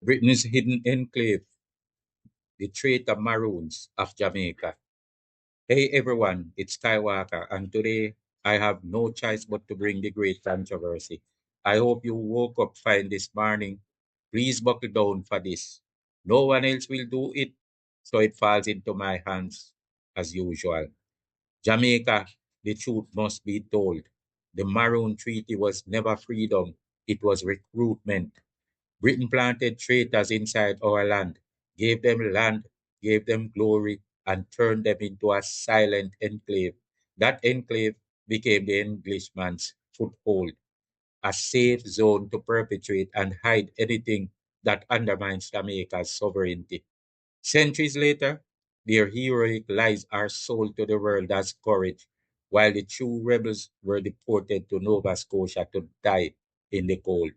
Britain's hidden enclave, the traitor Maroons of Jamaica. Hey everyone, it's Skywalker, and today I have no choice but to bring the great controversy. I hope you woke up fine this morning. Please buckle down for this. No one else will do it, so it falls into my hands as usual. Jamaica, the truth must be told. The Maroon Treaty was never freedom, it was recruitment. Britain planted traitors inside our land, gave them glory, and turned them into a silent enclave. That enclave became the Englishman's foothold, a safe zone to perpetrate and hide anything that undermines Jamaica's sovereignty. Centuries later, their heroic lives are sold to the world as courage, while the true rebels were deported to Nova Scotia to die in the cold.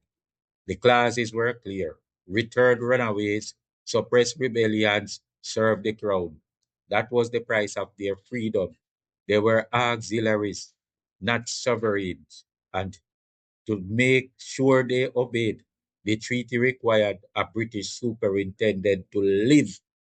The clauses were clear: return runaways, suppress rebellions, serve the crown. That was the price of their freedom. They were auxiliaries, not sovereigns, and to make sure they obeyed, the treaty required a British superintendent to live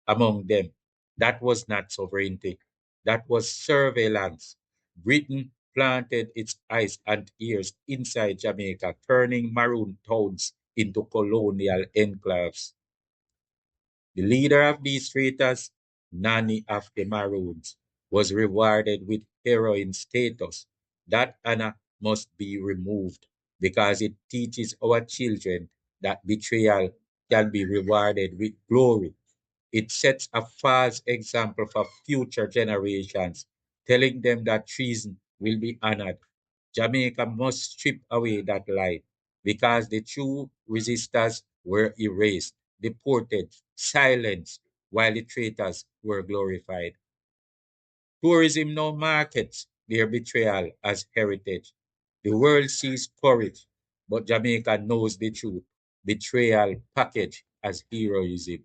among them. That was not sovereignty, that was surveillance. Britain planted its eyes and ears inside Jamaica, turning maroon towns into colonial enclaves. The leader of these traitors, Nani of the Maroons, was rewarded with heroine status. That honor must be removed because it teaches our children that betrayal can be rewarded with glory. It sets a false example for future generations, telling them that treason will be honored. Jamaica must strip away that lie because the true resistors were erased, deported, silenced, while the traitors were glorified. Tourism now markets their betrayal as heritage. The world sees courage, but Jamaica knows the truth. Betrayal packaged as heroism.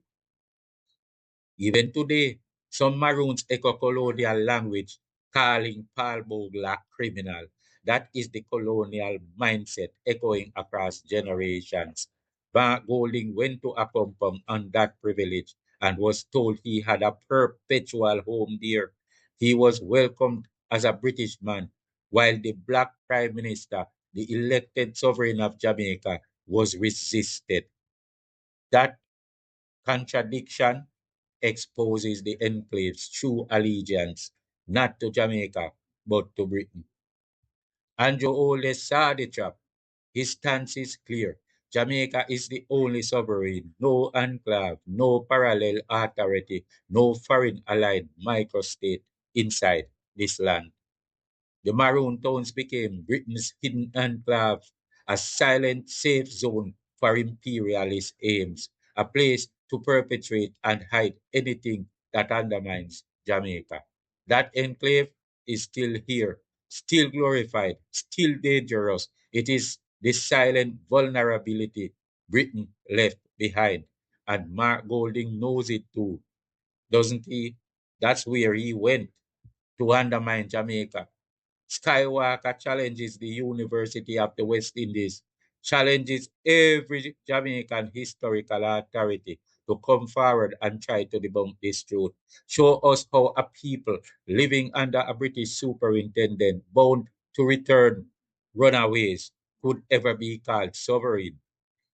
Even today, some Maroons echo colonial language, calling Paul Bogla criminal. That is the colonial mindset echoing across generations. Van Golding went to a compound on that privilege and was told he had a perpetual home there. He was welcomed as a British man, while the black prime minister, the elected sovereign of Jamaica, was resisted. That contradiction exposes the enclave's true allegiance, not to Jamaica, but to Britain. Andrew Ole saw the trap. His stance is clear. Jamaica is the only sovereign, no enclave, no parallel authority, no foreign allied microstate inside this land. The Maroon Towns became Britain's hidden enclave, a silent safe zone for imperialist aims, a place to perpetrate and hide anything that undermines Jamaica. That enclave is still here, still glorified, still dangerous. It is the silent vulnerability Britain left behind. And Mark Golding knows it too, doesn't he? That's where he went to undermine Jamaica. Skywalker challenges the University of the West Indies, challenges every Jamaican historical authority to come forward and try to debunk this truth. Show us how a people living under a British superintendent bound to return runaways could ever be called sovereign.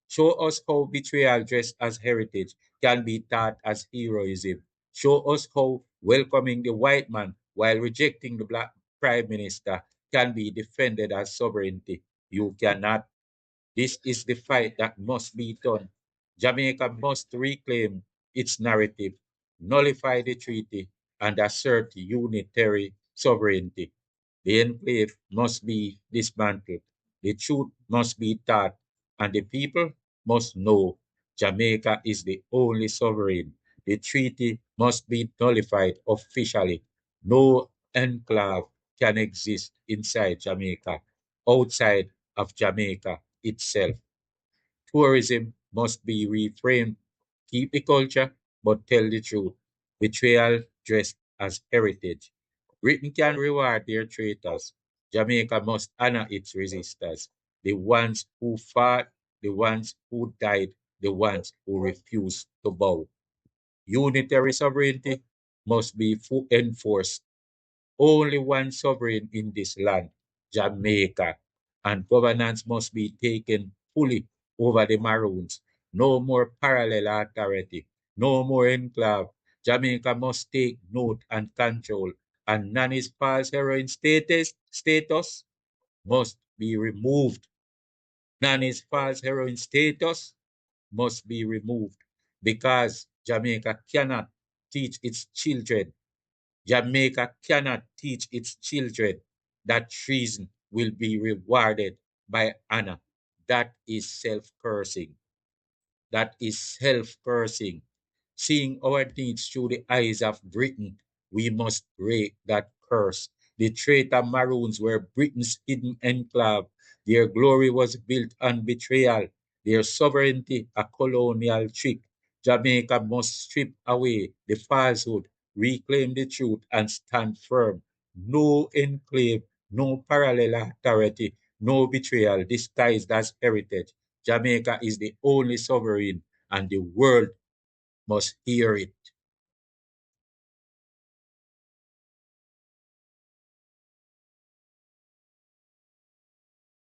Show us how betrayal dressed as heritage can be taught as heroism. Show us how welcoming the white man while rejecting the black prime minister can be defended as sovereignty. You cannot. This is the fight that must be done. Jamaica must reclaim its narrative, nullify the treaty, and assert unitary sovereignty. The enclave must be dismantled. The truth must be taught, and the people must know Jamaica is the only sovereign. The treaty must be nullified officially. No enclave can exist inside Jamaica, outside of Jamaica itself. Tourism must be reframed. Keep the culture, but tell the truth. Betrayal dressed as heritage. Britain can reward their traitors. Jamaica must honor its resistors. The ones who fought, the ones who died, the ones who refuse to bow. Unitary sovereignty must be enforced. Only one sovereign in this land, Jamaica, and governance must be taken fully over the Maroons. No more parallel authority, no more enclave. Jamaica must take note and control, and Nani's false heroine status must be removed. Nani's false heroine status must be removed because Jamaica cannot teach its children. Jamaica cannot teach its children that treason will be rewarded by honor. That is self-cursing. That is self-cursing. Seeing our needs through the eyes of Britain, we must break that curse. The traitor Maroons were Britain's hidden enclave. Their glory was built on betrayal. Their sovereignty a colonial trick. Jamaica must strip away the falsehood, reclaim the truth, and stand firm. No enclave, no parallel authority, no betrayal disguised as heritage. Jamaica is the only sovereign, and the world must hear it.